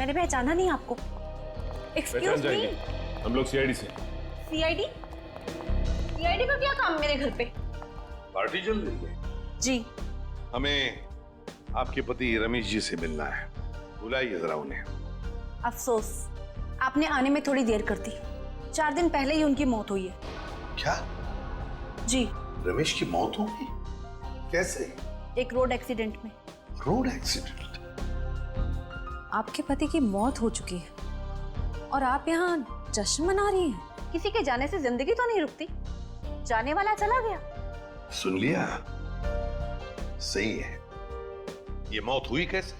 मैंने पहचाना नहीं आपको। Excuse me. हम लोग सीआईडी से। सीआईडी? सीआईडी का क्या काम मेरे घर पे? पार्टी चल रही है जी। हमें आपके पति रमेश जी से मिलना है, बुलाइए जरा उन्हें। अफसोस, आपने आने में थोड़ी देर कर दी। 4 दिन पहले ही उनकी मौत हुई है। क्या? जी। रमेश की मौत हो गई? कैसे? एक रोड एक्सीडेंट में। Road accident? आपके पति की मौत हो चुकी है और आप यहाँ जश्न मना रही हैं। किसी के जाने से जिंदगी तो नहीं रुकती। जाने वाला चला गया। सुन लिया? सही है। ये मौत हुई कैसे?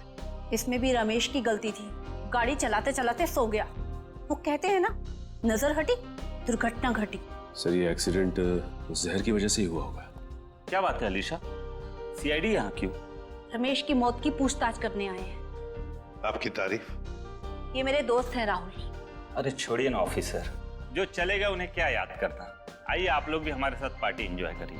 इसमें भी रमेश की गलती थी। गाड़ी चलाते चलाते सो गया। वो कहते हैं ना, नजर हटी दुर्घटना घटी। सर ये एक्सीडेंट जहर की वजह से ही हुआ होगा। क्या बात है अलीशा, सीआईडी यहाँ क्यों? रमेश की मौत की पूछताछ करने आए हैं। आपकी तारीफ? ये मेरे दोस्त हैं राहुल। अरे छोड़िए ना ऑफिसर, जो चले गए उन्हें क्या याद करना। आइए आप लोग भी हमारे साथ पार्टी एंजॉय करिए।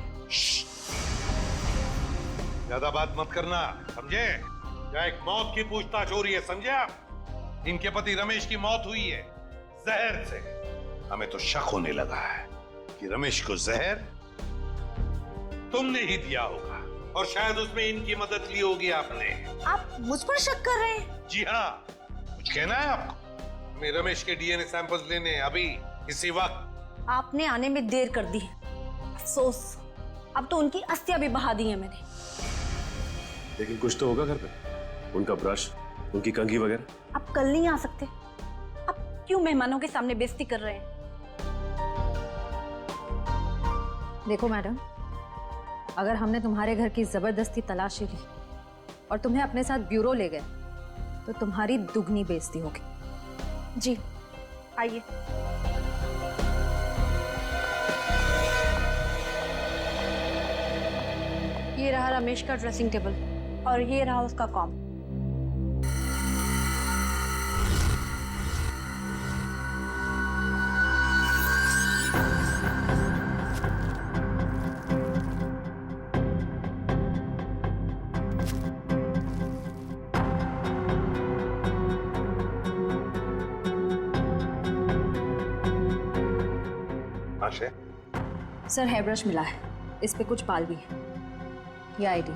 ज्यादा बात मत करना, समझे? क्या एक मौत की पूछताछ हो रही है, समझे आप? इनके पति रमेश की मौत हुई है जहर से। हमें तो शक होने लगा है कि रमेश को जहर तुमने ही दिया होगा और शायद उसमें इनकी मदद ली होगी आपने। आप मुझ पर शक कर रहे हैं? जी हाँ, कुछ कहना है आपको? हमें रमेश के डीएनए सैंपल्स लेने अभी इसी वक्त। आपने आने में देर कर दी। अफसोस, अब तो उनकी अस्थियां भी बहा दी हैं मैंने। लेकिन कुछ तो होगा घर पे, उनका ब्रश, उनकी कंघी वगैरह। आप कल नहीं आ सकते? आप क्यों मेहमानों के सामने बेइज्जती कर रहे हैं? देखो मैडम, अगर हमने तुम्हारे घर की जबरदस्ती तलाशी ली और तुम्हें अपने साथ ब्यूरो ले गए तो तुम्हारी दुगनी बेइज्जती होगी। जी आइए। ये रहा रमेश का ड्रेसिंग टेबल और ये रहा उसका कॉम। आशय, सर हेयर ब्रश मिला है, इस पे कुछ बाल भी है। ये ID.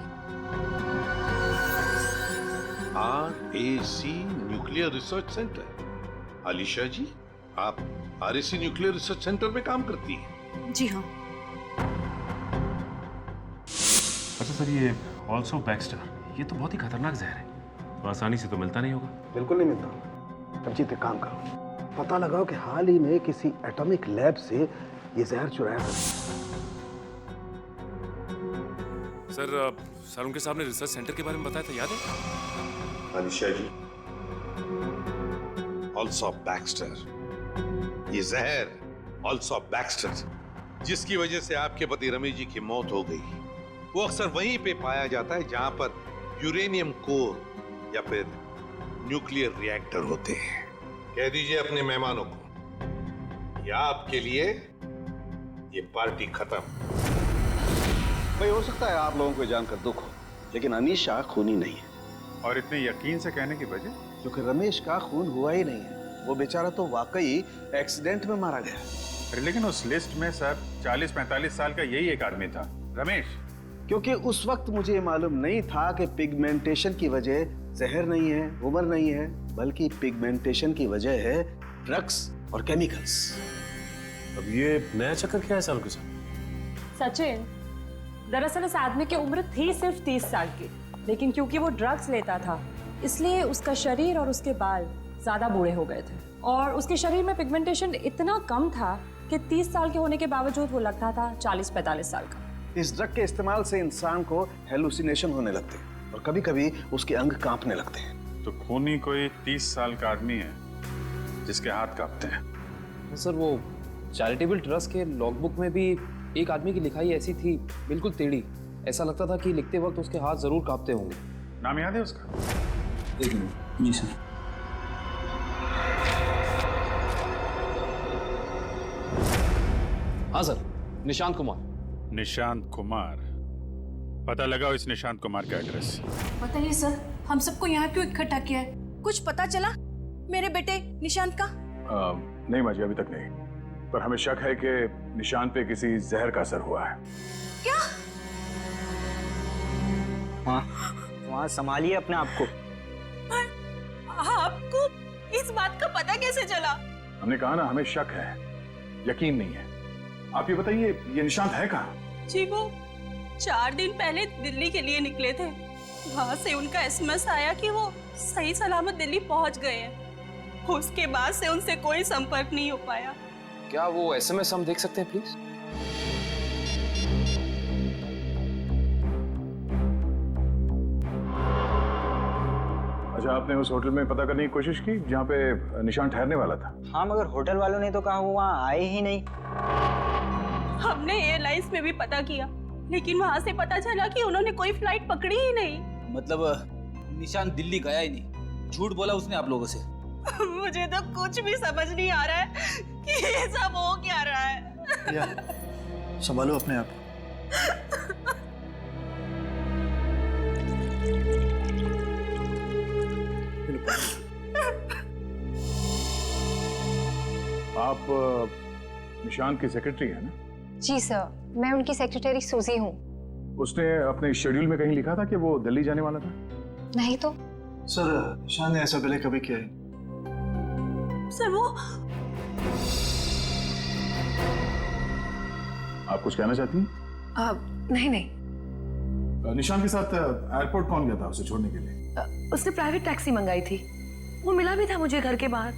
RAC nuclear research centre. Alisha ji, आप RAC न्यूक्लियर रिसर्च सेंटर में काम करती हैं? जी हाँ। अच्छा सर, ये ऑल्सो बैक्स्टर, ये तो बहुत ही खतरनाक जहर है, तो आसानी से तो मिलता नहीं होगा। बिल्कुल नहीं मिलता। रंजीत, एक काम करो, पता लगाओ कि हाल ही में किसी एटॉमिक लैब से ये जहर चुराया था। सर उनके सामने रिसर्च सेंटर के बारे में बताया था, याद है? अलीशा जी, ऑल्सो बैक्स्टर, ये जहर ऑल्सो बैक्स्टर जिसकी वजह से आपके पति रमेश जी की मौत हो गई, वो अक्सर वहीं पे पाया जाता है जहां पर यूरेनियम कोर या फिर न्यूक्लियर रिएक्टर होते हैं। कह दीजिए अपने मेहमानों को, या आपके लिए ये पार्टी खत्म। भाई, हो सकता है आप लोगों को जानकर दुख हो, लेकिन अनीशा खूनी नहीं है। और इतने यकीन से कहने की वजह? क्योंकि रमेश का खून हुआ ही नहीं है। वो बेचारा तो वाकई एक्सीडेंट में मारा गया। अरे लेकिन उस लिस्ट में सर 40-45 साल का यही एक आदमी था, रमेश। क्योंकि उस वक्त मुझे ये मालूम नहीं था कि पिगमेंटेशन की वजह जहर नहीं है, उम्र नहीं है, बल्कि पिगमेंटेशन की वजह है ड्रग्स और केमिकल्स। अब ये नया चक्कर क्या है सालों के साथ? सचिन, दरअसल इस आदमी की उम्र थी सिर्फ 30 साल की, लेकिन क्योंकि वो ड्रग्स लेता था इसलिए उसका शरीर और उसके बाल ज्यादा बूढ़े हो गए थे और उसके शरीर में पिगमेंटेशन इतना कम था कि 30 साल के होने के बावजूद वो लगता था 40-45 साल का। इस ड्रग के इस्तेमाल से इंसान को हेलुसिनेशन होने लगते हैं और कभी कभी उसके अंग कांपने लगते हैं। तो खूनी कोई 30 साल का आदमी है जिसके हाथ कांपते हैं। सर वो चैरिटेबल ट्रस्ट के लॉगबुक में भी एक आदमी की लिखाई ऐसी थी, बिल्कुल टेढ़ी। ऐसा लगता था कि लिखते वक्त उसके हाथ जरूर कांपते होंगे। नाम याद है उसका? एक मिनट। जी सर। हाँ सर, निशांत कुमार। निशांत कुमार, पता लगाओ इस निशांत कुमार का एड्रेस। बताइए सर, हम सबको यहाँ क्यों इकट्ठा किया है? कुछ पता चला? मेरे बेटे निशांत का? नहीं माजी, अभी तक नहीं, पर हमें शक है कि निशान पे किसी जहर का असर हुआ है। क्या? वहाँ संभालिए अपने आप को। आपको इस बात का पता कैसे चला? हमने कहा ना, हमें शक है, यकीन नहीं है। आप ये बताइए, ये निशांत है कहाँ? जी वो 4 दिन पहले दिल्ली के लिए निकले थे। वहाँ से उनका एसएमएस आया कि वो सही सलामत दिल्ली पहुँच गए हैं। उसके बाद से उनसे कोई संपर्क नहीं हो पाया। क्या वो एसएमएस हम देख सकते हैं प्लीज? अच्छा, आपने उस होटल में पता करने की कोशिश की जहाँ पे निशान ठहरने वाला था? हाँ, मगर होटल वालों ने तो कहा वो वहाँ आए ही नहीं। हमने एयरलाइंस में भी पता किया, लेकिन वहाँ से पता चला कि उन्होंने कोई फ्लाइट पकड़ी ही नहीं। मतलब निशान दिल्ली गया ही नहीं, झूठ बोला उसने आप लोगों से? मुझे तो कुछ भी समझ नहीं आ रहा है कि ये सब हो क्या रहा है। संभालो अपने आप। आप निशान की सेक्रेटरी है ना? जी सर, मैं उनकी सेक्रेटरी सूजी हूँ। उसने अपने शेड्यूल में कहीं लिखा था कि वो दिल्ली जाने वाला था? नहीं तो। सर, निशान ने ऐसा पहले कभी किया है? सर वो आप कुछ कहना चाहती हैं? नहीं नहीं, निशान के साथ एयरपोर्ट कौन गया था उसे छोड़ने के लिए? उसने प्राइवेट टैक्सी मंगाई थी। वो मिला भी था मुझे घर के बाहर।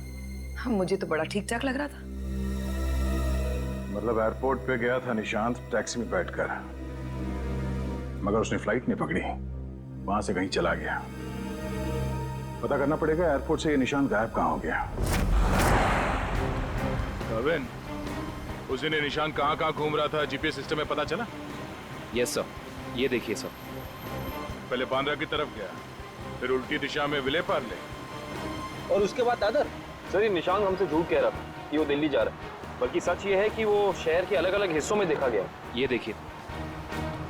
मुझे तो बड़ा ठीक ठाक लग रहा था। मतलब एयरपोर्ट पे गया था निशांत टैक्सी में बैठकर, मगर उसने फ्लाइट नहीं पकड़ी, वहां से कहीं चला गया। पता करना पड़ेगा एयरपोर्ट से ये निशांत गायब कहाँ हो गया। अविन, उस दिन ये निशांत कहाँ घूम रहा था, जीपीएस सिस्टम में पता चला? यस सर, ये देखिए सर। पहले बांद्रा की तरफ गया, फिर उल्टी दिशा में विले पार्ले, और उसके बाद दादर। सर, ये निशान हमसे झूठ कह रहा था कि वो दिल्ली जा रहा है, बल्कि सच ये है कि वो शहर के अलग अलग हिस्सों में देखा गया। ये देखिए,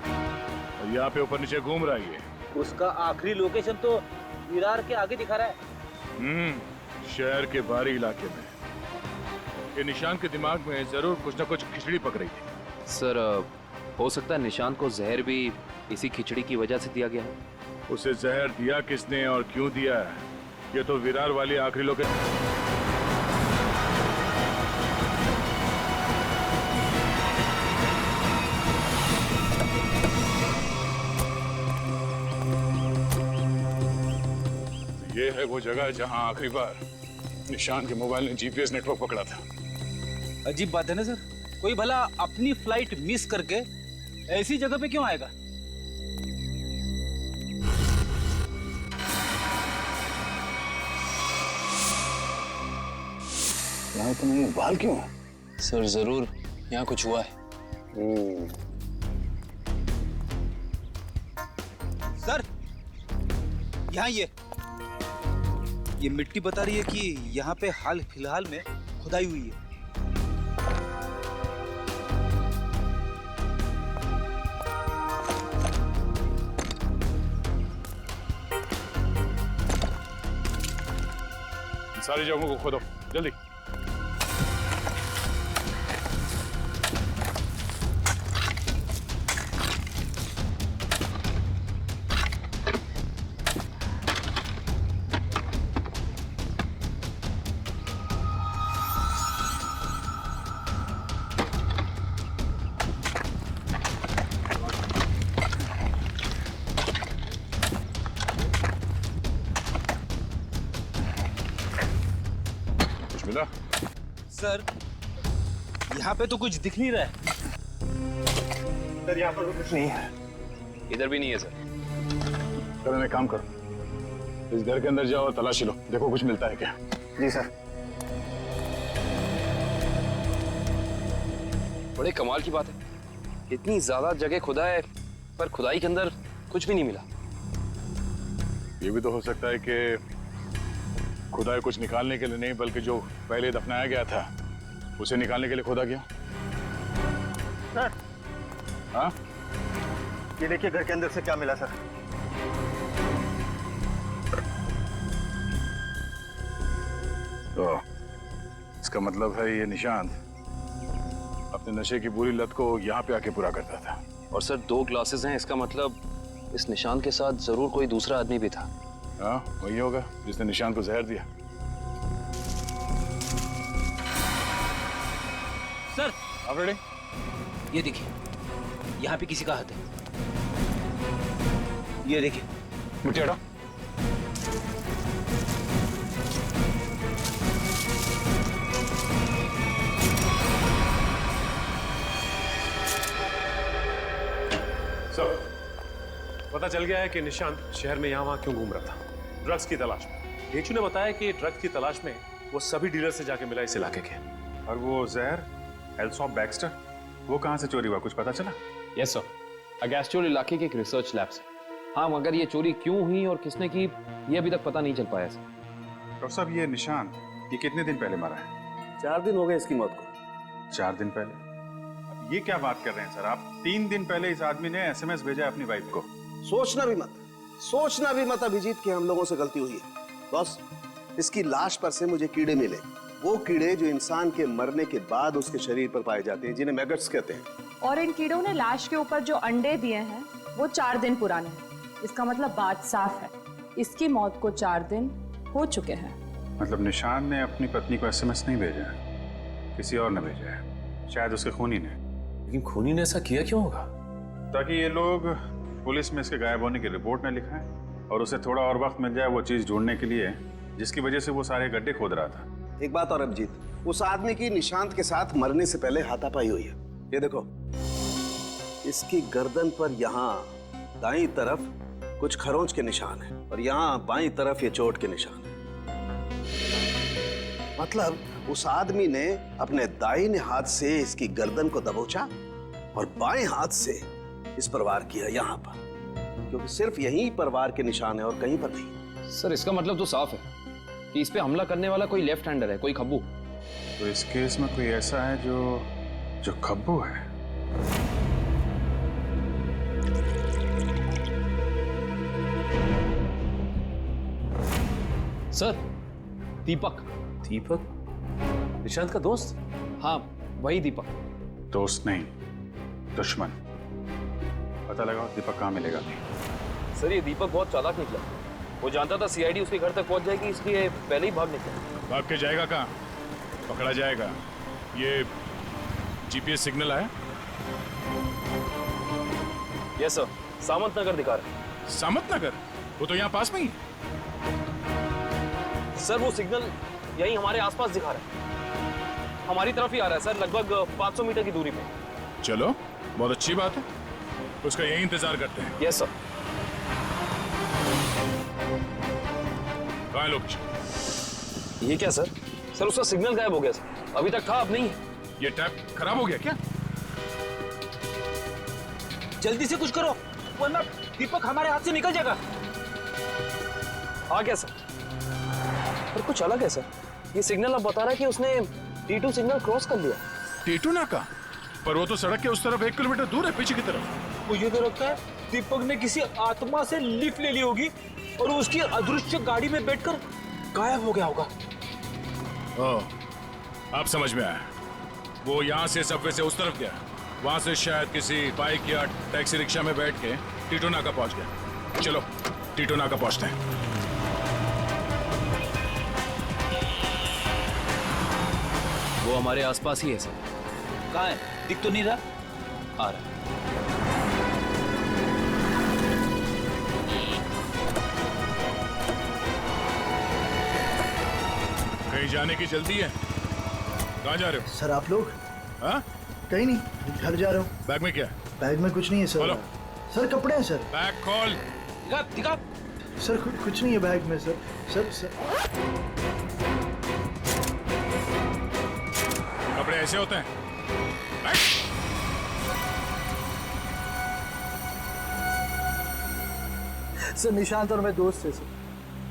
और यहाँ पे ऊपर नीचे घूम रहा है ये। उसका आखिरी लोकेशन तो विरार के आगे दिखा रहा है। शहर के बाहरी इलाके में। ये निशान के दिमाग में जरूर कुछ न कुछ खिचड़ी पक रही थी। सर हो सकता है निशान को जहर भी इसी खिचड़ी की वजह से दिया गया है। उसे जहर दिया किसने और क्यों दिया है, ये तो विरार वाली आखिरी लोकेशन। ये है वो जगह जहां आखिरी बार निशान के मोबाइल ने जीपीएस नेटवर्क पकड़ा था। अजीब बात है ना सर, कोई भला अपनी फ्लाइट मिस करके ऐसी जगह पे क्यों आएगा? यहाँ तो नहीं, बाल क्यों है? सर जरूर यहाँ कुछ हुआ है। सर, यहाँ ये मिट्टी बता रही है कि यहाँ पे हाल फिलहाल में खुदाई हुई है। सारी जगहों को खोदो जल्दी। मिला? सर, यहाँ पे तो कुछ दिख नहीं रहा है। सर, यहाँ पर कुछ नहीं है। इधर भी नहीं है सर। चलो एक काम करो, इस घर के अंदर जाओ और तलाशी लो, देखो कुछ मिलता है क्या। जी सर। बड़े कमाल की बात है, इतनी ज्यादा जगह खुदा है पर खुदाई के अंदर कुछ भी नहीं मिला। ये भी तो हो सकता है कि खुदाई कुछ निकालने के लिए नहीं, बल्कि जो पहले दफनाया गया था उसे निकालने के लिए खोदा गया। सर, हाँ, ये देखिए घर के अंदर से क्या मिला सर। तो इसका मतलब है ये निशांत अपने नशे की बुरी लत को यहाँ पे आके पूरा करता था। और सर 2 ग्लासेस हैं, इसका मतलब इस निशांत के साथ जरूर कोई दूसरा आदमी भी था। हाँ वही होगा जिसने निशांत को जहर दिया। सर आप रेडी? ये देखिए, यहाँ पे किसी का हाथ है। ये देखिए। मिट्टी हटाओ। सर, पता चल गया है कि निशांत शहर में यहाँ वहाँ क्यों घूम रहा था। ड्रग्स की तलाश में। डेचू ने बताया कि ड्रग्स की तलाश में वो सभी डीलर से जाके मिला इस इलाके के। और वो जहर एल्सॉप बैक्स्टर, वो कहाँ से चोरी हुआ, कुछ पता चला? यस सर, अगैस्टोल इलाके के एक रिसर्च लैब से। हाँ, मगर ये चोरी क्यों हुई और किसने की ये अभी तक पता नहीं चल पाया सर। डॉक्टर साहब ये निशांत ये कितने दिन पहले मरा है? 4 दिन हो गए इसकी मौत को। 4 दिन पहले? अब ये क्या बात कर रहे हैं सर आप? 3 दिन पहले इस आदमी ने SMS भेजा है अपनी वाइफ को। सोचना भी मत अभिजीत कि हम लोगों से गलती हुई है। बस इसकी लाश पर से मुझे कीड़े मिले, वो कीड़े जो इंसान के मरने के बाद उसके शरीर पर पाए जाते हैं, जिन्हें मैगट्स कहते हैं। और इन कीड़ों ने लाश के ऊपर जो अंडे दिए हैं वो 4 दिन पुराने हैं। इसका मतलब बात साफ है, इसकी मौत को 4 दिन हो चुके हैं। मतलब निशांत ने अपनी पत्नी को SMS नहीं भेजा है, किसी और ने भेजा है, शायद उसके खूनी ने। लेकिन खूनी ने ऐसा किया क्यों होगा? ताकि ये लोग पुलिस में इसके गायब होने की रिपोर्ट न लिखाएं और उसे थोड़ा और वक्त मिल जाए वो चीज ढूंढने के लिए जिसकी वजह से वो सारे गड्ढे खोद रहा था। एक बात और अभिजीत, उस आदमी की निशांत के साथ मरने से पहले हाथापाई हुई है। ये देखो, इसकी गर्दन पर यहाँ दाईं तरफ कुछ खरोंच के निशान है और यहाँ बाईं तरफ ये चोट के निशान है। मतलब उस आदमी ने अपने दाहिने हाथ से इसकी गर्दन को दबोचा और बाएं हाथ से इस पर वार किया यहाँ पर, क्योंकि सिर्फ यहीं पर वार के निशान है और कहीं पर नहीं। सर इसका मतलब तो साफ है कि इस पे हमला करने वाला कोई लेफ्ट हैंडर है, कोई खब्बू। तो इस केस में कोई ऐसा है जो खब्बू है। सर दीपक। दीपक? निशांत का दोस्त? हाँ वही दीपक। दोस्त नहीं, दुश्मन। पता लगाओ दीपक कहाँ मिलेगा। सर ये दीपक बहुत चालाक निकला, वो जानता था CID उसके घर तक पहुंच जाएगी, इसलिए पहले ही भाग निकला। भाग के जाएगा कहाँ? पकड़ा जाएगा। ये GPS सिग्नल आया? यस सर, सामंत नगर दिखा रहा है। सामंत नगर? वो तो यहाँ पास में ही। सर वो सिग्नल यही हमारे आसपास दिखा रहा है, हमारी तरफ ही आ रहा है सर, लगभग 500 मीटर की दूरी पे। चलो बहुत अच्छी बात है, उसका यही इंतजार करते हैं। Yes sir. कहाँ है लोकेशन? ये क्या सर? सर उसका सिग्नल गायब हो गया सर, अभी तक था अब नहीं है। ये टैप खराब हो गया क्या? जल्दी से कुछ करो वरना दीपक हमारे हाथ से निकल जाएगा। हाँ क्या सर? पर कुछ अलग है सर, ये सिग्नल अब बता रहा है कि उसने T2 सिग्नल क्रॉस कर लिया। T2 नाका? पर वो तो सड़क के उस तरफ 1 किलोमीटर दूर है, पीछे की तरफ। मुझे तो लगता है दीपक ने किसी आत्मा से लिफ्ट ले ली होगी और उसकी अदृश्य गाड़ी में बैठकर गायब हो गया होगा। ओह, अब समझ में आया। वो यहाँ से सबवे से उस तरफ गया, वहां से शायद किसी बाइक या टैक्सी रिक्शा में बैठ के T2 नाका पहुंच गया। चलो T2 नाका पहुंचते हैं। वो हमारे आसपास ही है सर। कहाँ है? दिख तो नहीं रहा। आ रहा है। कहीं जाने की जल्दी है? कहाँ जा रहे हो? सर आप लोग? हाँ? कहीं नहीं, घर जा रहा हूँ। बैग में क्या? बैग में कुछ नहीं है सर। खोलो। सर कपड़े हैं सर। बैग खोल। दिखा। सर कुछ नहीं है बैग में सर। सर कपड़े ऐसे होते हैं? सर निशांत और मैं दोस्त थे सर,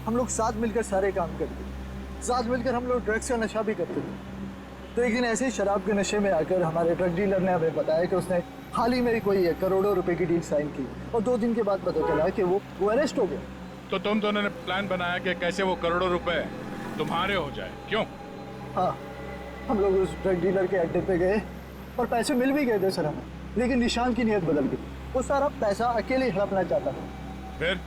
हम लोग साथ मिलकर सारे काम करते थे, साथ मिलकर हम लोग ड्रग्स का नशा भी करते थे। तो एक दिन ऐसे ही शराब के नशे में आकर हमारे ड्रग डीलर ने हमें बताया कि उसने हाल ही में कोई करोड़ों रुपए की डील साइन की और 2 दिन के बाद पता चला कि वो अरेस्ट हो गया। तो तुम दोनों ने प्लान बनाया कि कैसे वो करोड़ों रुपए तुम्हारे हो जाए। क्यों? हाँ, हम लोग उस ड्रग डीलर के अड्डे पे गए और पैसे मिल भी गए थे सर हमें, लेकिन निशांत की नीयत बदल गई। वो सारा पैसा अकेले ही हड़पना चाहता था। फिर?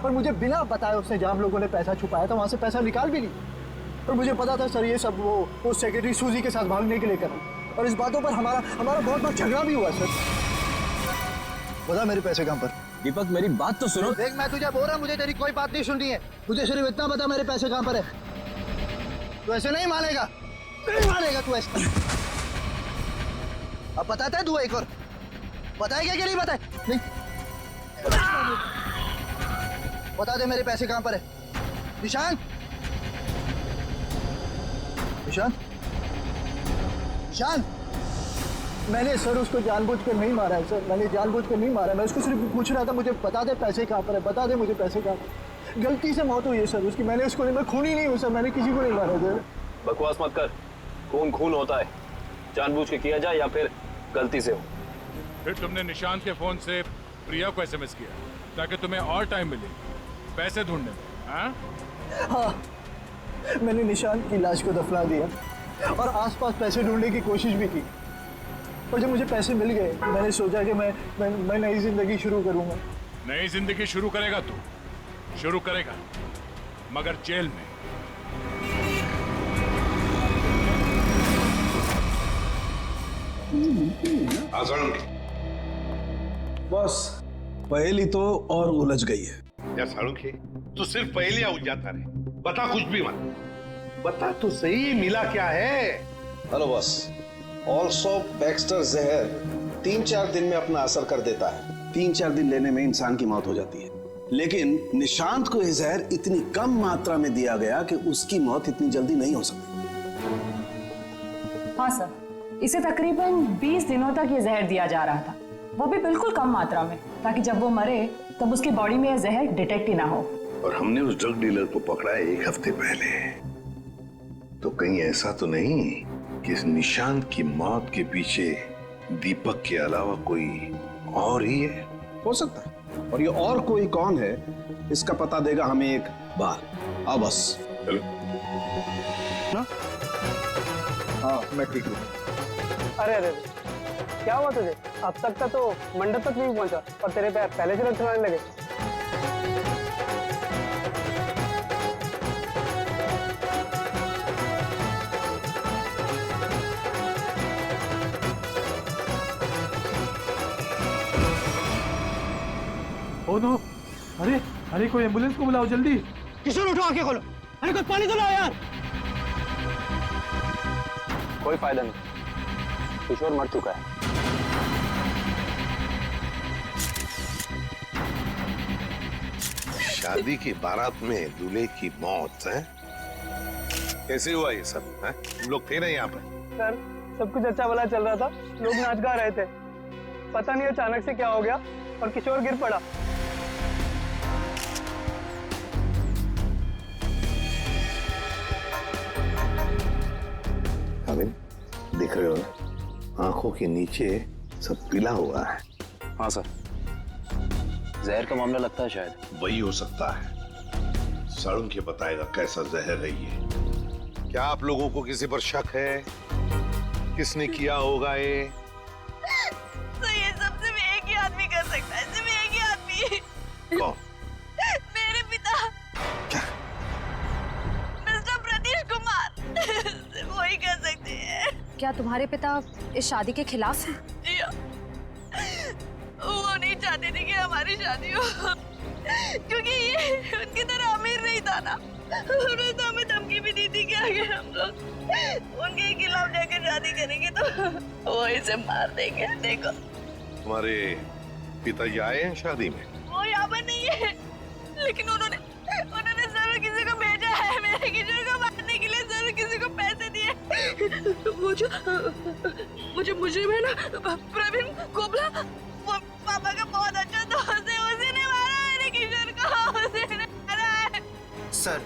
और मुझे बिना बताए उसने जहाँ हम लोगों ने पैसा छुपाया था वहाँ से पैसा निकाल भी ली। और मुझे पता था सर ये सब वो सेक्रेटरी सूजी के साथ भागने के लिए कर रहा। और इस बातों पर हमारा बहुत बार झगड़ा भी हुआ सर। बता मेरे पैसे कहाँ पर? दीपक मेरी बात तो सुनो। देख मैं तुझे बोल रहा, मुझे तेरी कोई बात नहीं सुननी है। तुझे सिर्फ इतना बता मेरे पैसे कहाँ पर है। तू ऐसे नहीं मानेगा, नहीं मानेगा तू ऐसे। अब बताता है तू एक और बताएगा कि नहीं बताए? नहीं बता दे मेरे पैसे कहाँ पर है। निशांत, निशांत, निशांत। मैंने सर उसको जानबूझकर नहीं मारा है सर, मैंने जानबूझकर नहीं मारा। मैं उसको सिर्फ पूछ रहा था मुझे बता दे पैसे कहाँ पर है, बता दे मुझे पैसे कहाँ पर। गलती से मौत हुई है सर उसकी, मैंने उसको नहीं, मैं खूनी नहीं हूँ सर, मैंने किसी को नहीं मारा सर। बकवास मत कर। खून खून होता है, जानबूझ के किया जाए या फिर गलती से हो। फिर तुमने निशांत के फोन से प्रिया को एसएमएस किया ताकि तुम्हें और टाइम मिले पैसे ढूंढने में? हाँ, मैंने निशांत की लाश को दफना दिया और आसपास पैसे ढूंढने की कोशिश भी की। और जब मुझे पैसे मिल गए मैंने सोचा कि मैं नई जिंदगी शुरू करूंगा। नई जिंदगी शुरू करेगा तू, शुरू करेगा, मगर जेल में। बस पहेली तो और उलझ गई है। या साळुंखे, तू सिर्फ पहेलियां उलझाता रहे, बता कुछ भी मत। बता तो सही, मिला क्या है? हेलो बॉस, ऑल्सो बैक्स्टर जहर 3-4 दिन में अपना असर कर देता है। 3-4 दिन लेने में इंसान की मौत हो जाती है, लेकिन निशांत को यह जहर इतनी कम मात्रा में दिया गया कि उसकी मौत इतनी जल्दी नहीं हो सकती। हाँ सर, इसे तकरीबन 20 दिनों तक ये जहर दिया जा रहा था, वो भी बिल्कुल कम मात्रा में, ताकि जब वो मरे तब उसकी बॉडी में यह जहर डिटेक्ट ही ना हो। और हमने उस ड्रग डीलर को पकड़ा है 1 हफ्ते पहले, तो कहीं ऐसा तो नहीं कि इस निशांत की मौत के पीछे दीपक के अलावा कोई और ही है? हो सकता है, और ये और कोई कौन है इसका पता देगा हमें एक बार। आओ बस चलो ना? हाँ मैं ठीक हूँ। अरे अरे क्या हुआ तुझे? अब तक का तो मंडप तक नहीं पहुंचा और तेरे पैर पहले से लटकने लगे। ओ नो, अरे कोई एम्बुलेंस को बुलाओ जल्दी। किशोर उठो, आंखें खोलो। अरे कुछ पानी तो लाओ यार। कोई फायदा नहीं, किशोर मर चुका है। शादी की बारात में दूल्हे की मौत है? कैसे हुआ ये सब? है? तुम लोग थे ना यहाँ पे? सर सब कुछ अच्छा भला चल रहा था, लोग नाच गा रहे थे, पता नहीं अचानक से क्या हो गया और किशोर गिर पड़ा। दिख रहे हो ना, आंखों के नीचे सब पीला हुआ है। हाँ सर, जहर का मामला लगता है शायद। वही हो सकता है। साळुंखे बताएगा कैसा जहर है ये। क्या आप लोगों को किसी पर शक है? किसने किया होगा ये? तो ये सब सिर्फ एक ही आदमी कर सकता है, सिर्फ एक ही आदमी। कौन? मेरे पिता। क्या? मिस्टर प्रतीश कुमार। सिर्फ वही कर सकते हैं। क्या तुम्हारे पिता इस शादी के खिलाफ हैं? जी हाँ। वो नहीं चाहते थे कि हमारी शादी हो, क्योंकि ये उनकी तरह अमीर नहीं था ना। उन्होंने तो हमें धमकी भी दी थी कि अगर हम लोग उनके खिलाफ जाकर शादी करेंगे तो वो इसे मार देंगे। देखो तुम्हारे पिताजी आए हैं शादी में? वो यहाँ पर नहीं है, लेकिन उन्होंने जरूर किसी को भेजा है मेरे किशोर को मारने के लिए, जरूर किसी को पैसे दिए। वो जो मुजरिम है ना, प्रवीण कोबला, वो पापा का बहुत अच्छा दोस्त है, उसी ने मारा मेरे किशोर को, उसी ने मारा है। सर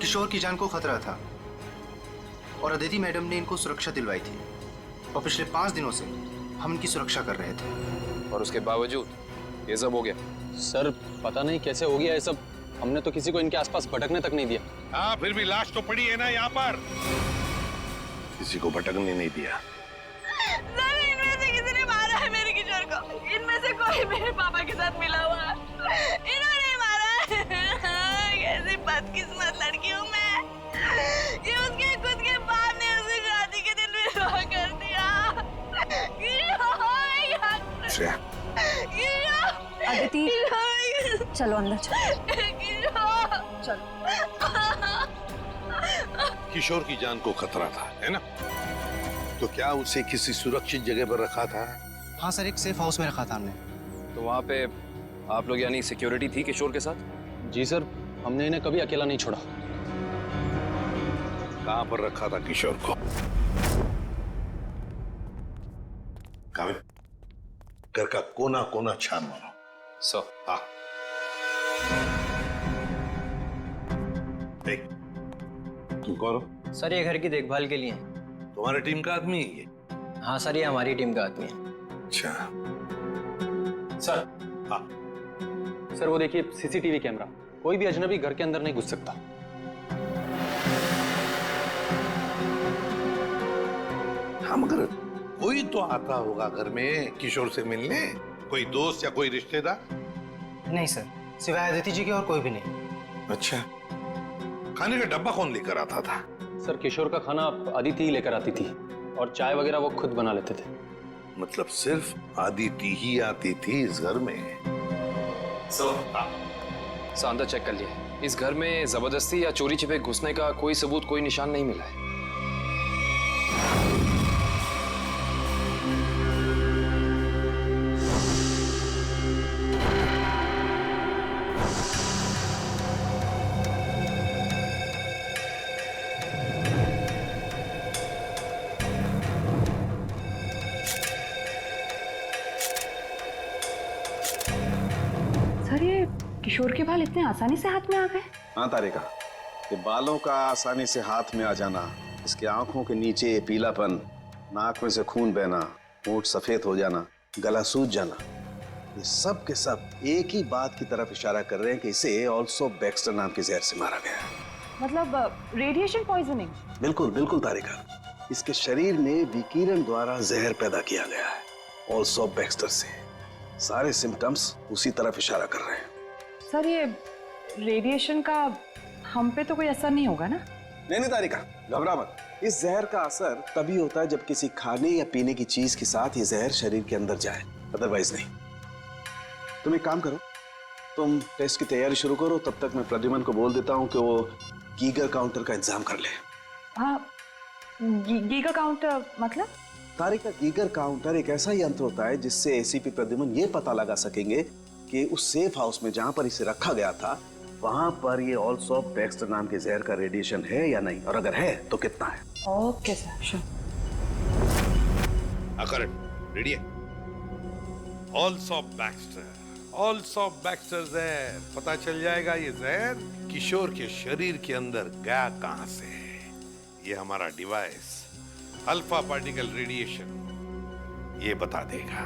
किशोर की जान को खतरा था और अदिति मैडम ने इनको सुरक्षा दिलवाई थी और पिछले 5 दिनों से हम इनकी सुरक्षा कर रहे थे, और उसके बावजूद ये सब हो गया। सर पता नहीं कैसे हो गया ये सब, हमने तो किसी को इनके आसपास भटकने तक नहीं दिया। हाँ, फिर भी लाश तो पड़ी है ना यहाँ पर। किसी को भटकने नहीं दिया। सर, इनमें से किसी ने मारा है मेरे किशोर को। इनमें से कोई मेरे पापा के साथ मिला हुआ है। इन्होंने मारा है। कैसी बदकिस्मत लड़की हूँ मैं। ये उसके खुद के बाप ने उसे शादी के दिन विधवा कर दिया। अदिति, चलो अंदर चलो। किशोर की जान को खतरा था, है ना? तो क्या उसे किसी सुरक्षित जगह पर रखा था? हाँ सर, एक सेफ हाउस में रखा था हमने। तो वहाँ पे आप लोग यानी सिक्योरिटी थी किशोर के साथ? जी सर, हमने इन्हें कभी अकेला नहीं छोड़ा। कहाँ पर रखा था किशोर को? कामिल, घर का कोना कोना छान मारो। सर। हाँ। देख, तुम कौन हो? सर, ये घर की देखभाल के लिए है। तुम्हारी टीम का आदमी है ये? हाँ सर, ये हमारी टीम का आदमी है। अच्छा। सर। हाँ। सर, वो देखिए सीसीटीवी कैमरा। कोई भी अजनबी घर के अंदर नहीं घुस सकता। हाँ, मगर कोई तो आता होगा घर में किशोर से मिलने, कोई दोस्त या कोई रिश्तेदार? नहीं सर, सिवाय अदिति जी के और कोई भी नहीं। अच्छा, खाने का डब्बा कौन लेकर आता था? सर, किशोर का खाना अदिति ही लेकर आती थी और चाय वगैरह वो खुद बना लेते थे। मतलब सिर्फ अदिति ही आती थी इस घर में? सर, अंदर चेक कर लिया। इस घर में जबरदस्ती या चोरी छिपे घुसने का कोई सबूत, कोई निशान नहीं मिला है। सर, ये किशोर के बाल इतने आसानी से हाथ में आ गए? हाँ तारिका, ये बालों का आसानी से हाथ में आ जाना, इसके आंखों के नीचे ये पीलापन, नाक में से खून बहना, होंठ सफेद हो जाना, गला सूज जाना, ये सब के सब एक ही बात की तरफ इशारा कर रहे हैं कि इसे ऑल्सो बैक्स्टर नाम के जहर से मारा गया है। मतलब रेडिएशन पॉइजनिंग? बिल्कुल बिल्कुल तारिका, इसके शरीर में विकिरण द्वारा जहर पैदा किया गया है, ऑल्सो बैक्स्टर से। सारे सिम्टम्स उसी तरफ इशारा कर रहे हैं। सर, ये रेडिएशन का हम पे तो कोई असर नहीं होगा ना? नहीं तारिका, घबरा मत। इस जहर का असर तभी होता है जब किसी खाने या पीने की चीज के साथ ये जहर शरीर के अंदर जाए, अदरवाइज नहीं। तुम एक काम करो, तुम टेस्ट की तैयारी शुरू करो, तब तक मैं प्रद्युमन को बोल देता हूँ कि वो गीगर काउंटर का इंतजाम कर ले। हाँ, गीगर काउंटर मतलब? तारिका, गीगर काउंटर एक ऐसा यंत्र होता है जिससे एसीपी प्रद्युमन ये पता लगा सकेंगे कि उस सेफ हाउस में जहां पर इसे रखा गया था, वहां पर ये ऑल्सो बैक्स्टर नाम के जहर का रेडिएशन है या नहीं, और अगर है तो कितना है। Okay sir, sure. अकरण, रेडी है? ऑल्सो बैक्स्टर जहर। पता चल जाएगा ये जहर किशोर के शरीर के अंदर गया कहां से है। ये हमारा डिवाइस अल्फा पार्टिकल रेडिएशन ये बता देगा।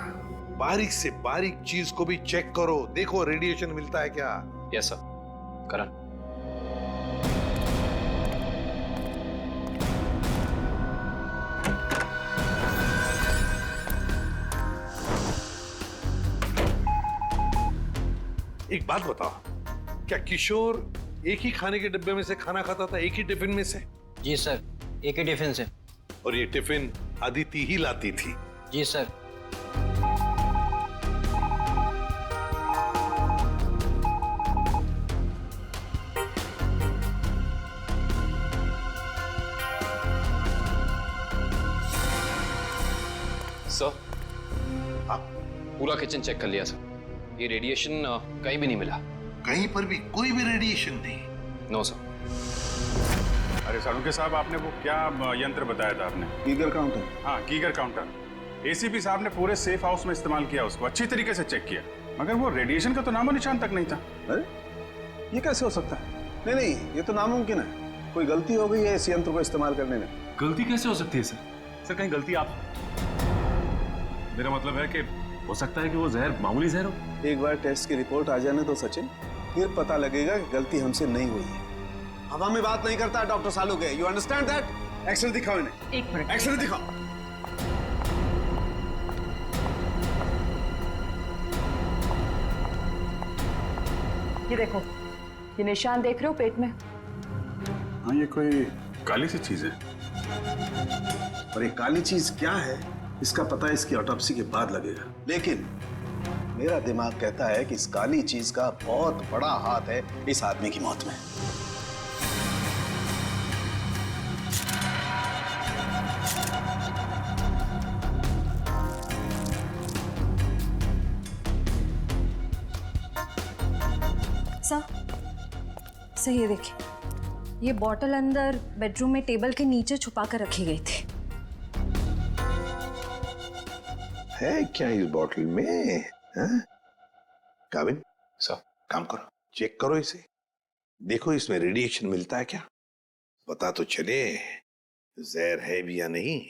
बारीक से बारीक चीज को भी चेक करो, देखो रेडिएशन मिलता है क्या। Yes sir. करण। एक बात बताओ, क्या किशोर एक ही खाने के डिब्बे में से खाना खाता था, एक ही टिफिन में से? जी सर, एक ही टिफिन से। और ये टिफिन अदिति ही लाती थी? जी सर। सर, पूरा किचन चेक कर लिया सर, ये रेडिएशन कहीं भी नहीं मिला। कहीं पर भी कोई भी रेडिएशन नहीं? No sir. अरे सालुंके साहब, आपने वो क्या यंत्र बताया था आपने? Geiger counter. हाँ, गीगर काउंटर। एसीपी साहब ने पूरे सेफ हाउस में इस्तेमाल किया, उसको अच्छी तरीके से चेक किया, मगर वो रेडिएशन का तो नामो निशान तक नहीं था। अरे ये कैसे हो सकता है? नहीं, ये तो नामुमकिन है। कोई गलती हो गई है इस यंत्र को इस्तेमाल करने में। गलती कैसे हो सकती है सर? सर, कहीं गलती आप? मेरा मतलब है कि हो सकता है कि वो जहर मामूली जहर हो। एक बार टेस्ट की रिपोर्ट आ जाने तो सचिन, फिर पता लगेगा कि गलती हमसे नहीं हुई है। हवा में बात नहीं करता doctor Saluke, you understand that? X ray दिखाओ इन्हें। एक मिनट। एक्सरे दिखाओ। ये देखो, ये निशान देख रहे हो पेट में? हाँ, ये कोई काली सी चीज है। और ये काली चीज क्या है इसका पता इसकी ऑटोप्सी के बाद लगेगा, लेकिन मेरा दिमाग कहता है कि इस काली चीज का बहुत बड़ा हाथ है इस आदमी की मौत में। सर ये देखिए, ये बॉटल अंदर बेडरूम में टेबल के नीचे छुपा कर रखी गई थी। है क्या इस बॉटल में? काबिन सर, काम करो, चेक करो इसे, देखो इसमें रेडिएशन मिलता है क्या, पता तो चले जहर है भी या नहीं।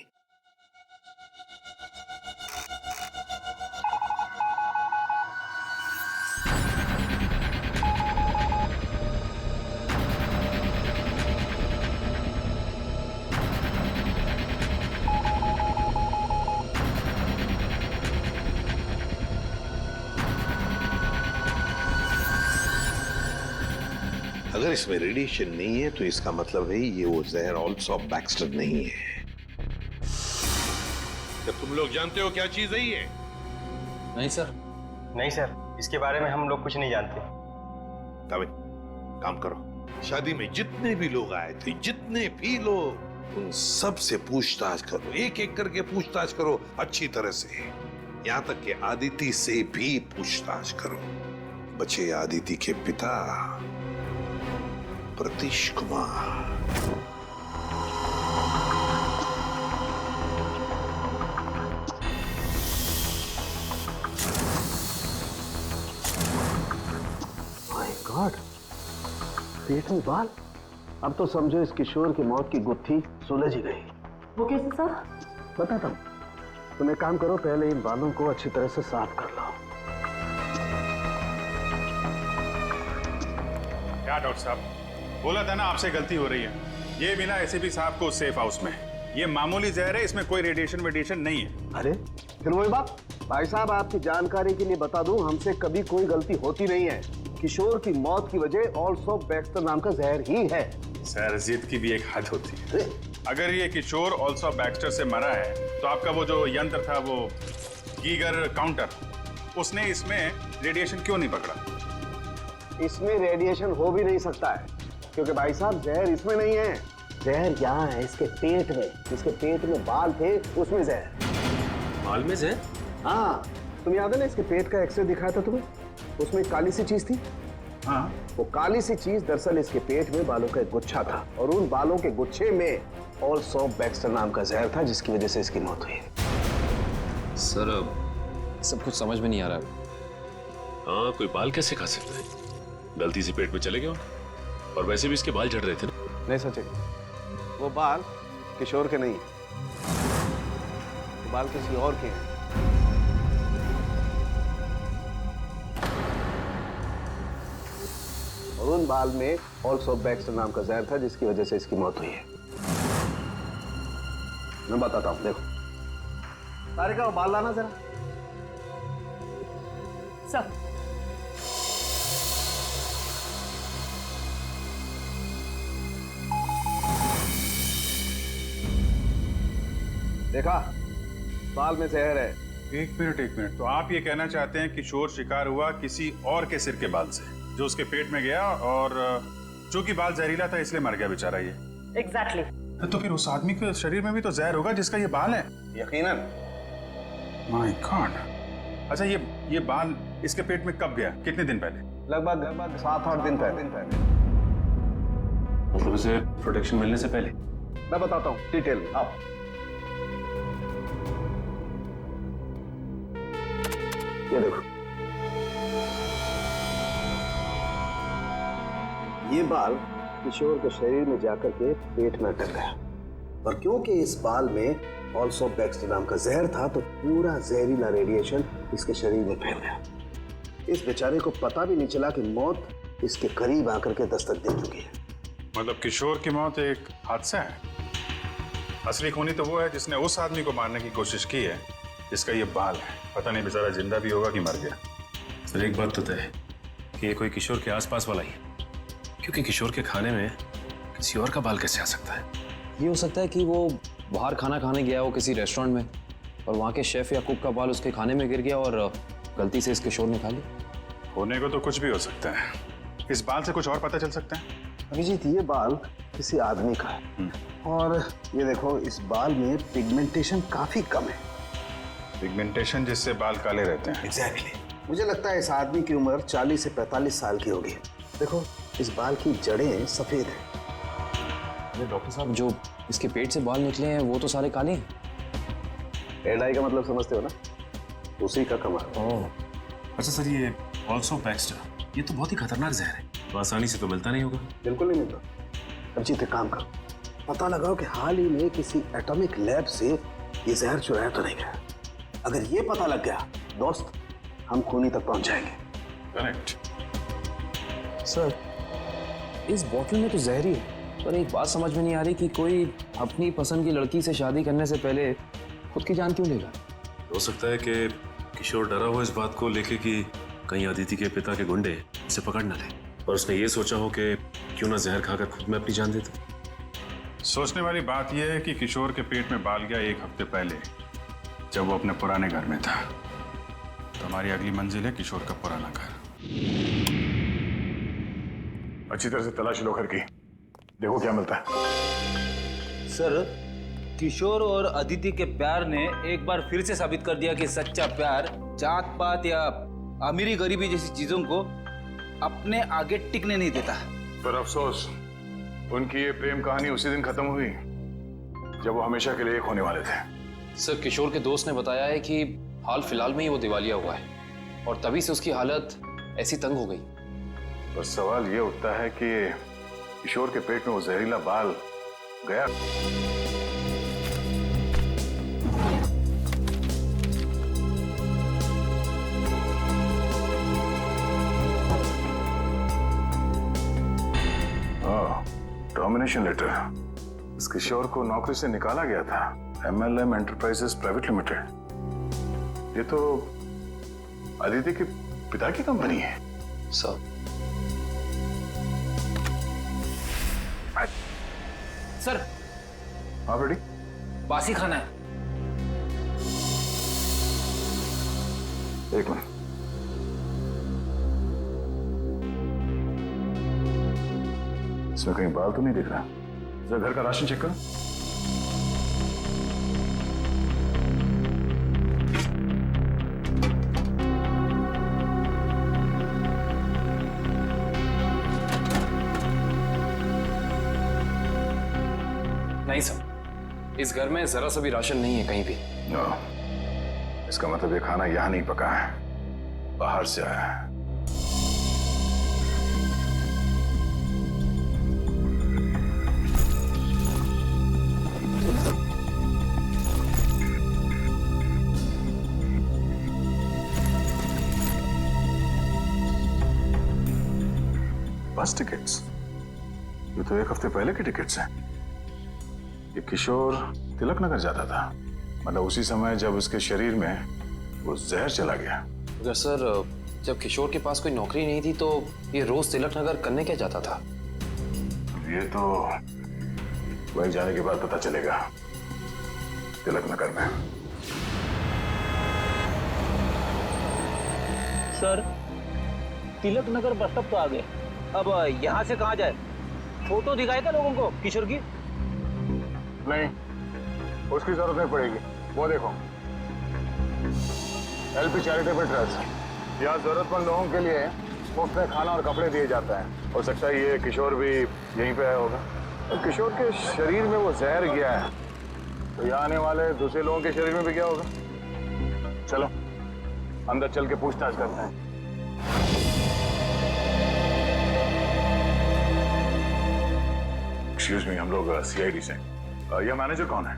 अगर इसमें रेडिएशन नहीं है तो इसका मतलब है ये वो जहर ऑल्सो बैक्स्टर नहीं है। तो तुम लोग जानते हो क्या चीज है ये? नहीं सर। नहीं सर, इसके बारे में हम लोग कुछ नहीं जानते। काबिन काम करो, शादी में जितने भी लोग आए थे, जितने भी लोग, उन सब से पूछताछ करो, एक एक करके पूछताछ करो अच्छी तरह से, यहां तक कि आदिति से भी पूछताछ करो। बचे आदिति के पिता प्रतीश कुमार। माय गॉड, पेट में बाल। अब तो समझो इस किशोर की मौत की गुत्थी सुलझ ही गई। वो कैसे सर? बताता हूं, तुम एक काम करो, पहले इन बालों को अच्छी तरह से साफ कर लो। क्या डॉक्टर साहब, बोला था ना आपसे गलती हो रही है। ये बिना एसीपी साहब को सेफ हाउस में, ये मामूली जहर है, इसमें कोई रेडिएशन नहीं है। अरे फिर वही बात। भाई साहब, आपकी जानकारी के लिए बता दूं, हमसे कभी कोई गलती होती नहीं है। किशोर की मौत की वजह ऑल्सो बैक्स्टर नाम का जहर ही है। सर, जिद की भी एक हद होती है। अगर ये किशोर ऑल्सो बैक्स्टर से मरा है तो आपका वो जो यंत्र था, वो गीगर काउंटर, उसने इसमें रेडिएशन क्यों नहीं पकड़ा? इसमें रेडिएशन हो भी नहीं सकता है, क्योंकि भाई साहब जहर इसमें नहीं है, जहर यहाँ है इसके पेट में। इसके पेट में बाल थे, उसमें जहर। बाल में जहर? हाँ, तुम याद है ना इसके पेट का एक्सरे दिखाया था तुम्हें, उसमें एक काली सी चीज थी। हाँ, वो काली सी चीज दरअसल इसके पेट में बालों का एक गुच्छा था, और उन बालों के गुच्छे में ऑल्सो बैक्स्टर नाम का जहर था, जिसकी वजह से इसकी मौत हुई। सर, सब कुछ समझ में नहीं आ रहा। हाँ, कोई बाल कैसे खा सकता है? गलती से पेट में चले गए, और वैसे भी इसके बाल झड़ रहे थे ना। नहीं सचिन, वो बाल किशोर के नहीं, वो बाल किसी और के हैं। और उन बाल में ऑल्सो बैक्स्टर नाम का जहर था, जिसकी वजह से इसकी मौत हुई है। मैं बताता हूं, देखो। तारिका, वो बाल लाना जरा। सर, देखा, बाल में जहर है। एक मिनट। तो आप ये कहना चाहते हैं किशोर शिकार हुआ किसी और के सिर के बाल से, जो उसके पेट में गया, और चूंकि बाल जहरीला था इसलिए मर गया बेचारा ये। एग्जैक्टली। तो फिर उस आदमी के शरीर में भी तो जहर होगा जिसका ये बाल है। यकीनन। My God. अच्छा, ये बाल इसके पेट में कब गया? कितने दिन पहले? लगभग 7-8 दिन पहले। मतलब उसे प्रोटेक्शन मिलने से पहले? मैं बताता हूँ डिटेल में। आप ये देखो, ये बाल किशोर के शरीर में जाकर के पेट में अटक गया, और क्योंकि इस बाल में ऑल्सो बैक्स्टर नाम का जहर था, तो पूरा जहरीला रेडिएशन इसके शरीर में फैल गया। इस बेचारे को पता भी नहीं चला कि मौत इसके करीब आकर के दस्तक दे चुकी है। मतलब किशोर की मौत एक हादसा है? असली खूनी तो वो है जिसने उस आदमी को मारने की कोशिश की है जिसका ये बाल है। पता नहीं बेचारा जिंदा भी होगा कि मर गया। सर एक बात तो तय है कि ये कोई किशोर के आसपास वाला ही है, क्योंकि किशोर के खाने में किसी और का बाल कैसे आ सकता है? ये हो सकता है कि वो बाहर खाना खाने गया हो किसी रेस्टोरेंट में और वहाँ के शेफ या कुक का बाल उसके खाने में गिर गया और गलती से इस किशोर ने खा लिया। होने को तो कुछ भी हो सकता है। इस बाल से कुछ और पता चल सकता है? अभिजीत, ये बाल किसी आदमी का है और ये देखो, इस बाल में पिगमेंटेशन काफी कम है। पिगमेंटेशन जिससे बाल काले रहते हैं। एग्जैक्टली। मुझे लगता है इस आदमी की उम्र 40 से 45 साल की होगी। देखो, इस बाल की जड़ें सफेद हैं। अरे डॉक्टर साहब, जो इसके पेट से बाल निकले हैं वो तो सारे काले हैं। एडाई का मतलब समझते हो ना? उसी का कमाल। अच्छा सर, ये ऑल्सो बैक्स्टर ये तो बहुत ही खतरनाक जहर है, तो आसानी से तो मिलता नहीं होगा। बिल्कुल नहीं मिलता। अभिजीत, एक काम करो, पता लगाओ कि हाल ही में किसी एटॉमिक लैब से ये जहर चुराया तो नहीं गया। अगर ये पता लग गया दोस्त, हम खूनी तक पहुंच जाएंगे। करेक्ट। सर, इस बोतल में तो जहर ही है, पर एक बात समझ में नहीं आ रही कि कोई अपनी पसंद की लड़की से शादी करने से पहले खुद की जान क्यों लेगा? हो सकता है कि किशोर डरा हो इस बात को लेके कि कहीं अदिति के पिता के गुंडे इसे पकड़ न ले, और उसने ये सोचा हो कि क्यों ना जहर खाकर खुद में अपनी जान देता। सोचने वाली बात यह है कि किशोर के पेट में बाल गया 1 हफ्ते पहले, जब वो अपने पुराने घर में था। तो हमारी अगली मंजिल है किशोर का पुराना घर। अच्छी तरह से तलाशी लो घर की, देखो क्या मिलता है। सर, किशोर और अदिति के प्यार ने एक बार फिर से साबित कर दिया कि सच्चा प्यार जात पात या अमीरी गरीबी जैसी चीजों को अपने आगे टिकने नहीं देता। पर अफसोस, उनकी ये प्रेम कहानी उसी दिन खत्म हुई जब वो हमेशा के लिए एक होने वाले थे। सर, किशोर के दोस्त ने बताया है कि हाल फिलहाल में ही वो दिवालिया हुआ है और तभी से उसकी हालत ऐसी तंग हो गई। पर सवाल ये उठता है कि किशोर के पेट में वो जहरीला बाल गया। Termination letter. इस किशोर को नौकरी से निकाला गया था MLM एंटरप्राइजेस प्राइवेट लिमिटेड। ये तो अदिति के पिता की कंपनी है। सर, सर, हाँ बेटी, बासी खाना है। एक मिनट। इसमें कहीं बाल तो नहीं दिख रहा। जरा घर का राशन चेक करो। नहीं सर, इस घर में जरा सा भी राशन नहीं है कहीं भी। नो, इसका मतलब ये खाना यहां नहीं पका है, बाहर से आया है। बस टिकट्स? ये तो 1 हफ्ते पहले के टिकट्स हैं। ये किशोर तिलक नगर जाता था, मतलब उसी समय जब उसके शरीर में वो जहर चला गया। अगर सर, जब किशोर के पास कोई नौकरी नहीं थी तो ये रोज तिलक नगर करने क्या जाता था? ये तो वही जाने के बाद पता चलेगा। तिलक नगर में। Sir, Tilak Nagar bus stop तो आ गए, अब यहाँ से कहाँ जाए? फोटो दिखाएगा लोगों को किशोर की? नहीं, उसकी जरूरत नहीं पड़ेगी। वो देखो, LP चैरिटेबल ट्रस्ट, यहाँ जरूरतमंद लोगों के लिए मुफ्त में खाना और कपड़े दिए जाता है। हो सकता है ये किशोर भी यहीं पे आया होगा। और किशोर के शरीर में वो जहर गया है, तो यहाँ आने वाले दूसरे लोगों के शरीर में भी क्या होगा? चलो अंदर चल के पूछताछ करते हैं। एक्सक्यूज मी, हम लोग CID से। यह मैनेजर कौन है?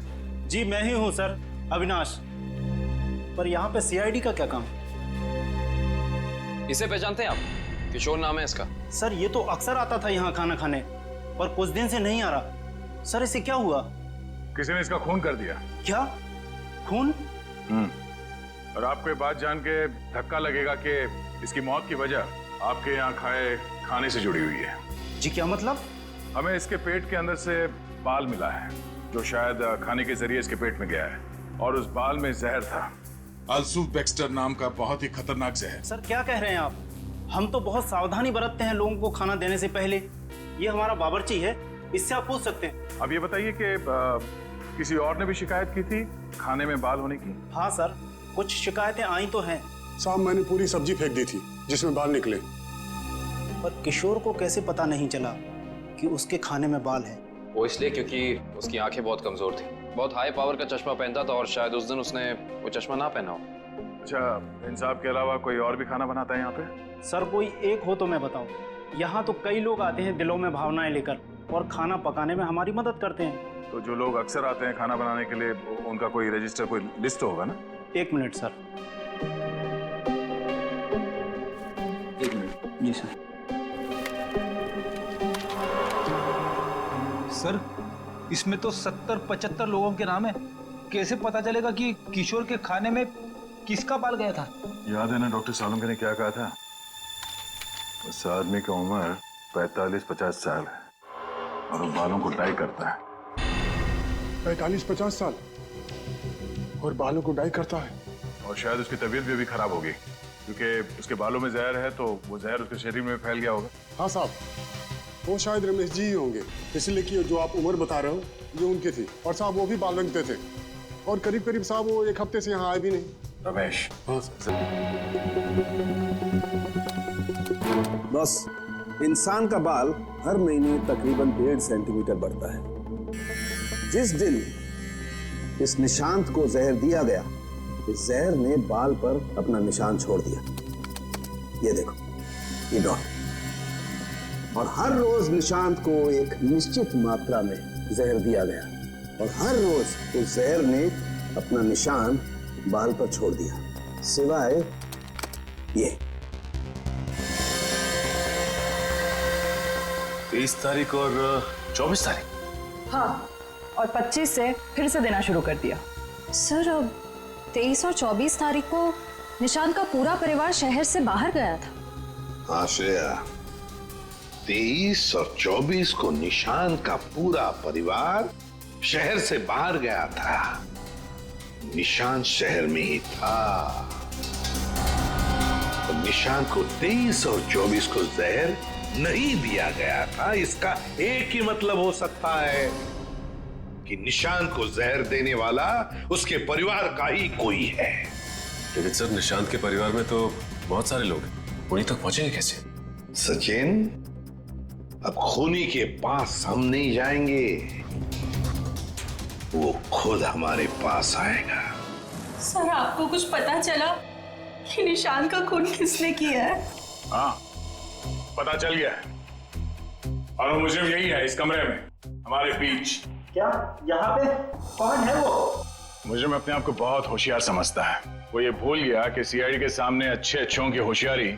जी मैं ही हूँ सर, अविनाश। पर यहाँ पे CID का क्या काम? इसे पहचानते हैं आप? किशोर नाम है इसका। सर ये तो अक्सर आता था यहाँ खाना खाने, पर कुछ दिन से नहीं आ रहा। सर इसे क्या हुआ? किसी ने इसका खून कर दिया। क्या? खून? और आपको ये बात जान के धक्का लगेगा कि इसकी मौत की वजह आपके यहाँ खाए खाने से जुड़ी हुई है। जी क्या मतलब? हमें इसके पेट के अंदर से बाल मिला है जो शायद खाने के जरिए इसके पेट में गया है, और उस बाल में जहर था, अल्सो बैक्स्टर नाम का बहुत ही खतरनाक जहर। सर क्या कह रहे हैं आप? हम तो बहुत सावधानी बरतते हैं लोगों को खाना देने से पहले। ये हमारा बावर्ची है, इससे आप पूछ सकते हैं। अब ये बताइए कि किसी और ने भी शिकायत की थी खाने में बाल होने की? हाँ सर, कुछ शिकायतें आई तो हैं। साहब मैंने पूरी सब्जी फेंक दी थी जिसमें बाल निकले। पर किशोर को कैसे पता नहीं चला कि उसके खाने में बाल है? वो इसलिए क्योंकि उसकी आंखें बहुत कमजोर थी, बहुत हाई पावर का चश्मा पहनता था और शायद उस दिन उसने वो चश्मा ना पहना हो। अच्छा, इन साहब के अलावा कोई और भी खाना बनाता है यहाँ पे? सर कोई एक हो तो मैं बताऊं। यहाँ तो कई लोग आते हैं दिलों में भावनाएं लेकर और खाना पकाने में हमारी मदद करते हैं। तो जो लोग अक्सर आते हैं खाना बनाने के लिए, उनका कोई रजिस्टर, कोई लिस्ट होगा ना? 1 मिनट सर। 1 मिनट। जी सर। सर इसमें तो 70-75 लोगों के नाम है। कैसे पता चलेगा कि किशोर के खाने में किसका बाल गया था? याद है ना डॉक्टर सालुंके ने क्या कहा था? उस आदमी की उम्र 45-50 साल है और वो बालों को डाई करता है। 45-50 साल और बालों को डाई करता है? और शायद उसकी तबीयत भी अभी खराब होगी क्योंकि उसके बालों में जहर है, तो वो जहर उसके शरीर में फैल गया होगा। हाँ साहब, वो शायद रमेश जी ही होंगे, इसलिए कि जो आप उम्र बता रहे हो ये उनकी थी। और साहब वो भी बाल रंगते थे और करीब करीब साहब वो 1 हफ्ते से यहाँ आए भी नहीं। रमेश? हाँ सर। बस इंसान का बाल हर महीने तकरीबन 1.5 सेंटीमीटर बढ़ता है। जिस दिन इस निशांत को जहर दिया गया, इस जहर ने बाल पर अपना निशान छोड़ दिया। ये देखो, ये डॉट। और हर रोज निशांत को एक निश्चित मात्रा में जहर दिया गया और हर रोज उस जहर ने अपना निशान बाल पर छोड़ दिया, सिवाय ये। 23 तारीख और 24 तारीख। हाँ, और 25 से फिर से देना शुरू कर दिया। सर 23 और 24 तारीख को निशांत का पूरा परिवार शहर से बाहर गया था। हाँ श्रेया, 23 और 24 को निशांत का पूरा परिवार शहर से बाहर गया था। निशांत शहर में ही था और निशांत को 23 और 24 को जहर नहीं दिया गया था। इसका एक ही मतलब हो सकता है कि निशांत को जहर देने वाला उसके परिवार का ही कोई है। लेकिन सर, निशांत के परिवार में तो बहुत सारे लोग हैं, उन्हीं तक पहुंचेंगे कैसे? सचिन, अब खूनी के पास हम नहीं जाएंगे, वो खुद हमारे पास आएगा। सर आपको कुछ पता चला कि निशांत का खून किसने किया है? हाँ, पता चल गया है और वो मुझे यही है, इस कमरे में हमारे बीच। क्या यहाँ पे कौन है वो? मुझे में अपने आप को बहुत होशियार समझता है। वो ये भूल गया कि सीआईडी के सामने अच्छे अच्छों की होशियारी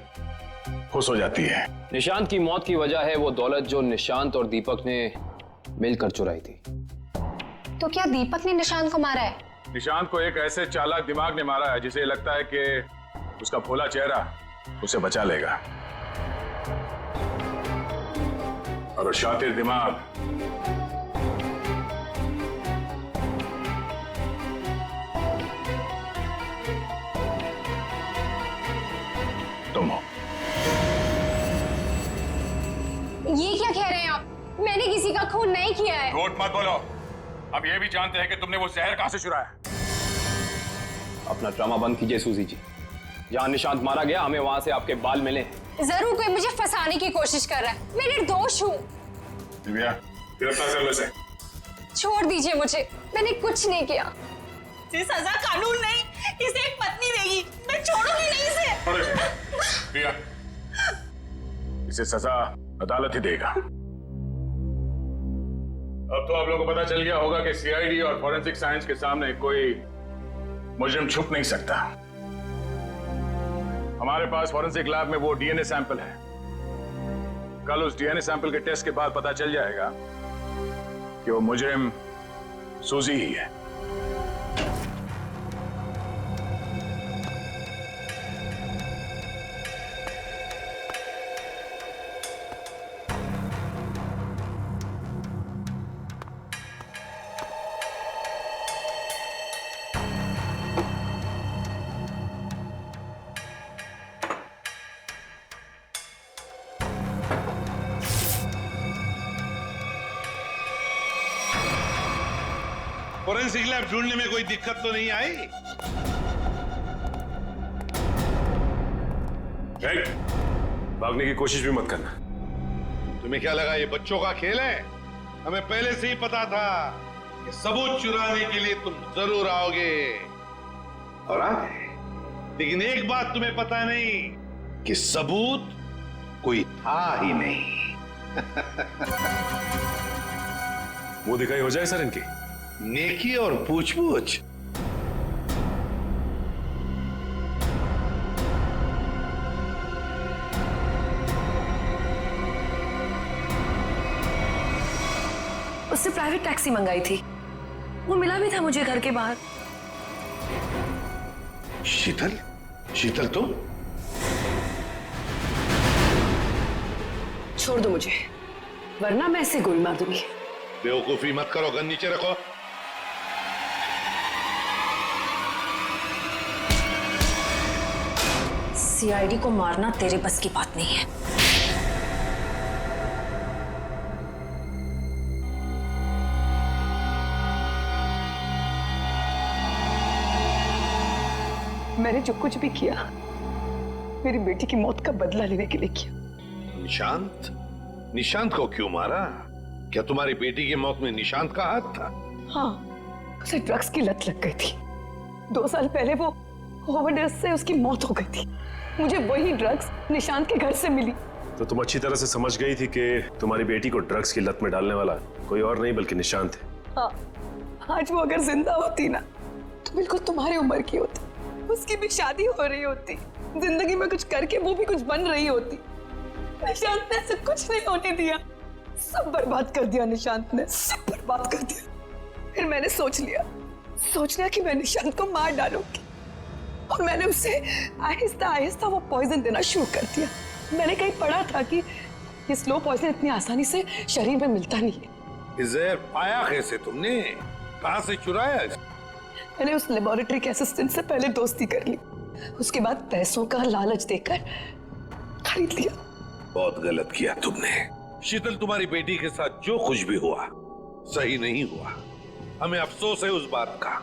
खुश हो जाती है। निशांत की मौत की वजह है वो दौलत जो निशांत और दीपक ने मिलकर चुराई थी। तो क्या दीपक ने निशांत को मारा है? निशांत को एक ऐसे चालाक दिमाग ने मारा है जिसे लगता है कि उसका भोला चेहरा उसे बचा लेगा, और शातिर दिमाग तुम हो। ये क्या कह रहे हैं आप? मैंने किसी का खून नहीं किया है। झूठ मत बोलो। अब ये भी जानते हैं कि तुमने वो जहर कहां से चुराया। अपना ड्रामा बंद कीजिए सूजी जी। जहां निशांत मारा गया, हमें वहां से आपके बाल मिले। जरूर कोई मुझे फंसाने की कोशिश कर रहा है। मैं निर्दोष हूँ। दिव्या, गिरफ्तार कर लो इसे। छोड़ दीजिए मुझे, मैंने कुछ नहीं किया। इसे सजा कानून नहीं, इसे एक पत्नी देगी। मैं छोड़ूंगी नहीं इसे। दिव्या, इसे सजा अदालत ही देगा। अब तो आप लोगों को पता चल गया होगा कि सीआईडी और फॉरेंसिक साइंस के सामने कोई मुजरिम छुप नहीं सकता। हमारे पास फॉरेंसिक लैब में वो डीएनए सैंपल है कल उस डीएनए सैंपल के टेस्ट के बाद पता चल जाएगा कि वो मुजरिम सूजी ही है। फोरेंसिक लैब ढूंढने में कोई दिक्कत तो नहीं आई? भागने की कोशिश भी मत करना। तुम्हें क्या लगा ये बच्चों का खेल है? हमें पहले से ही पता था कि सबूत चुराने के लिए तुम जरूर आओगे और आ गए। लेकिन एक बात तुम्हें पता नहीं कि सबूत कोई था ही नहीं। मुंह दिखाई हो जाए सर इनकी। नेकी और पूछ-पूछ। उससे प्राइवेट टैक्सी मंगाई थी, वो मिला भी था मुझे घर के बाहर। शीतल? शीतल तुम? छोड़ दो मुझे, वरना मैं इसे गोली मार दूंगी। बेवकूफी मत करो, गन नीचे रखो। सीआईडी को मारना तेरे बस की बात नहीं है। मैंने जो कुछ भी किया मेरी बेटी की मौत का बदला लेने के लिए किया। निशांत? निशांत को क्यों मारा? क्या तुम्हारी बेटी की मौत में निशांत का हाथ था? हाँ, उसे ड्रग्स की लत लग गई थी। 2 साल पहले वो ओवरडोज से उसकी मौत हो गई थी। मुझे वही ड्रग्स निशांत के घर से मिली। तो तुम अच्छी तरह से समझ गई थी कि तुम्हारी बेटी को ड्रग्स की लत में डालने वाला कोई और नहीं बल्कि निशांत है। हाँ, आज वो अगर जिंदा होती ना तो बिल्कुल तुम्हारी उम्र की होती। उसकी भी शादी हो रही होती, जिंदगी में कुछ करके वो भी कुछ बन रही होती। निशांत ने ऐसा कुछ नहीं होने दिया, सब बर्बाद कर दिया निशांत ने, सब बर्बाद कर दिया। फिर मैंने सोच लिया कि मैं निशांत को मार डालूंगी और मैंने उसे आहिस्ता आहिस्ता वो पॉइजन देना शुरू कर दिया। मैंने कहीं पढ़ा था कि ये स्लो पॉइजन इतनी आसानी से शरीर में मिलता नहीं है। जहर पाया कैसे तुमने? कहां से चुराया? मैंने उस लेबोरेटरी के असिस्टेंट से पहले दोस्ती कर ली, उसके बाद पैसों का लालच देकर खरीद लिया। बहुत गलत किया तुमने शीतल। तुम्हारी बेटी के साथ जो कुछ भी हुआ सही नहीं हुआ, हमें अफसोस है उस बात का।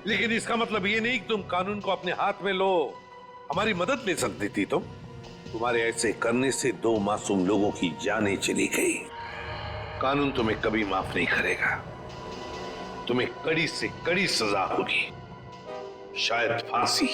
लेकिन इसका मतलब ये नहीं कि तुम कानून को अपने हाथ में लो। हमारी मदद ले सकती थी तुम। तुम्हारे ऐसे करने से 2 मासूम लोगों की जानें चली गई। कानून तुम्हें कभी माफ नहीं करेगा। तुम्हें कड़ी से कड़ी सजा होगी, शायद फांसी।